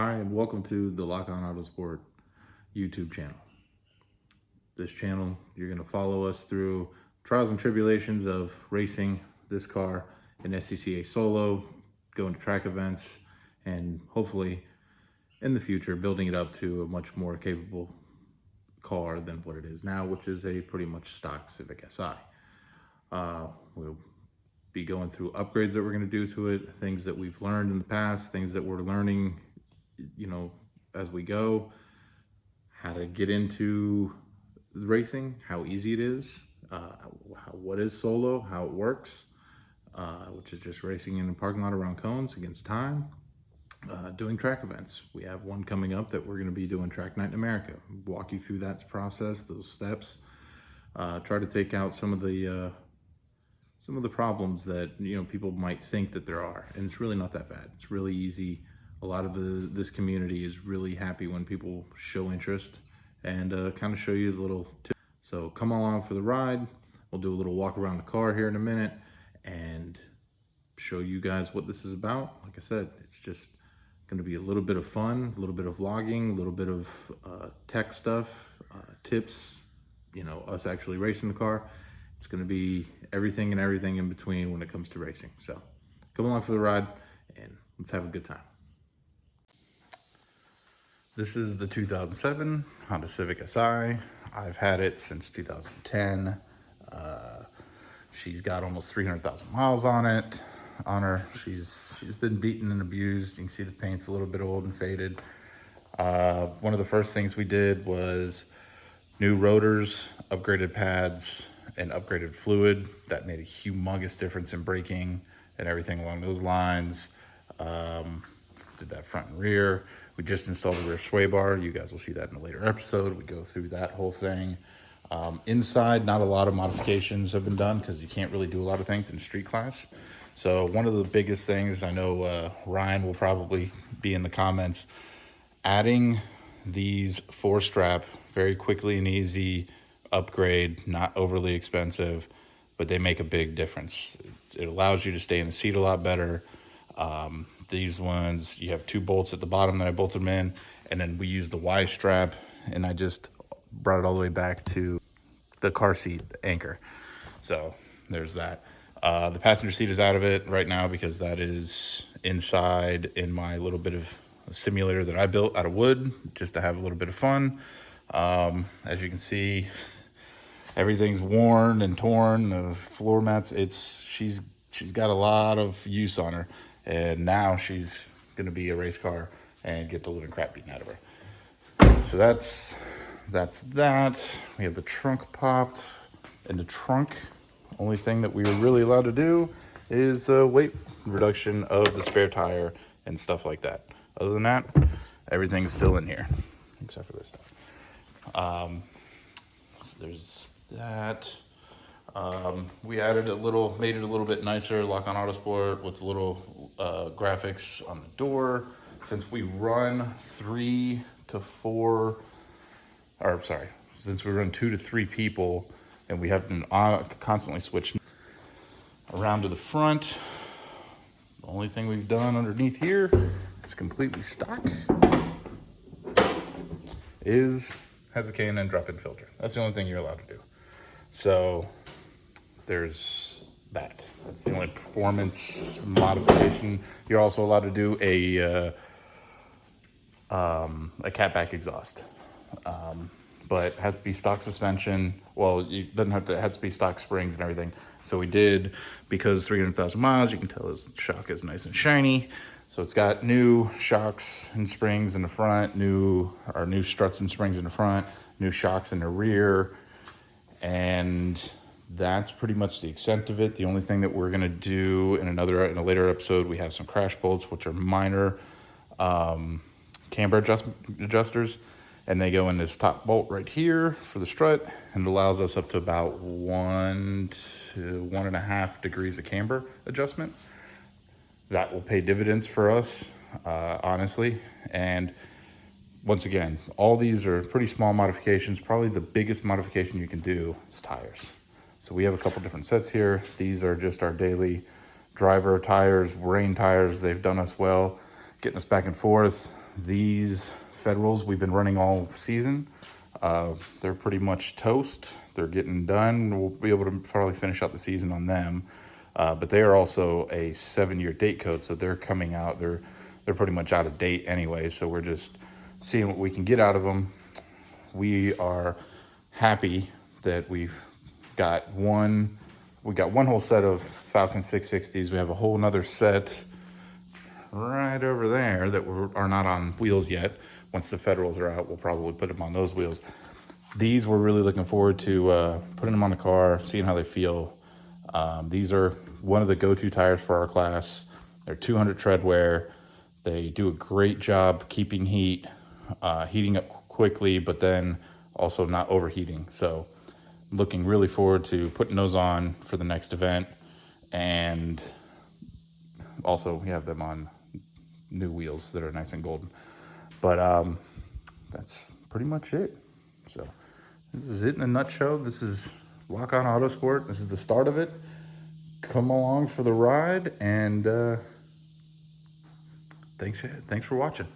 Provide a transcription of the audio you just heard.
Hi, and welcome to the Lockon Autosport YouTube channel. This channel, you're going to follow us through trials and tribulations of racing this car in SCCA Solo, going to track events, and hopefully in the future building it up to a much more capable car than what it is now, which is a pretty much stock Civic Si. We'll be going through upgrades that we're going to do to it, things that we've learned in the past, things that we're learning as we go, how to get into racing, how easy it is, what is solo, how it works, which is just racing in the parking lot around cones against time, doing track events. We have one coming up that we're going to be doing Track Night in America. Walk you through that process, those steps, try to take out some of the problems that people might think that there are, and it's really not that bad. It's really easy. A lot of this community is really happy when people show interest and kind of show you the little tips. So come along for the ride. We'll do a little walk around the car here in a minute and show you guys what this is about. Like I said, it's just going to be a little bit of fun, a little bit of vlogging, a little bit of tech stuff, tips, us actually racing the car. It's going to be everything and everything in between when it comes to racing. So come along for the ride and let's have a good time. This is the 2007 Honda Civic Si. I've had it since 2010. She's got almost 300,000 miles on her. She's been beaten and abused. You can see the paint's a little bit old and faded. One of the first things we did was new rotors, upgraded pads, and upgraded fluid. That made a humongous difference in braking and everything along those lines. Did that front and rear. We just installed a rear sway bar. You guys will see that in a later episode. We go through that whole thing. Inside, not a lot of modifications have been done because you can't really do a lot of things in street class. So one of the biggest things, I know Ryan will probably be in the comments, adding these 4-strap, very quickly and easy upgrade, not overly expensive, but they make a big difference. It allows you to stay in the seat a lot better. These ones, you have 2 bolts at the bottom that I bolted them in, and then we use the Y strap, and I just brought it all the way back to the car seat anchor. So there's that. The passenger seat is out of it right now because that is inside in my little bit of a simulator that I built out of wood just to have a little bit of fun. As you can see, everything's worn and torn. The floor mats, she's got a lot of use on her. And now she's going to be a race car and get the living crap beaten out of her. So that's that. We have the trunk popped. In the trunk, only thing that we were really allowed to do is weight reduction of the spare tire and stuff like that. Other than that, everything's still in here, except for this stuff. So there's that. We made it a little bit nicer, Lockon Autosport, with little graphics on the door. Since we run 2 to 3 people, and we have to constantly switch around to the front, the only thing we've done underneath here, it's completely stock, has a K&N drop-in filter. That's the only thing you're allowed to do. So there's that. That's the only performance modification. You're also allowed to do a catback exhaust, but it has to be stock suspension. Well, it doesn't have to. It has to be stock springs and everything. So we did, because 300,000 miles. You can tell the shock is nice and shiny. So it's got new shocks and springs in the front, new struts and springs in the front, new shocks in the rear, and that's pretty much the extent of it. The only thing that we're going to do in a later episode, we have some crash bolts, which are minor camber adjusters, and they go in this top bolt right here for the strut, and it allows us up to about 1 to 1.5 degrees of camber adjustment. That will pay dividends for us, honestly. And once again, all these are pretty small modifications. Probably the biggest modification you can do is tires. So we have a couple different sets here. These are just our daily driver tires, rain tires. They've done us well, getting us back and forth. These Federals we've been running all season. They're pretty much toast. They're getting done. We'll be able to probably finish out the season on them. But they are also a 7-year date code, so they're coming out. They're pretty much out of date anyway, so we're just seeing what we can get out of them. We are happy that we got one whole set of Falcon 660s. We have a whole nother set right over there that are not on wheels yet. Once the Federals are out, we'll probably put them on those wheels. These we're really looking forward to putting them on the car, seeing how they feel. These are one of the go-to tires for our class. They're 200 tread wear. They do a great job keeping heat, heating up quickly, but then also not overheating. So looking really forward to putting those on for the next event. And also we have them on new wheels that are nice and golden. But that's pretty much it. So this is it in a nutshell. This is Lockon Autosport. This is the start of it. Come along for the ride, and thanks for watching.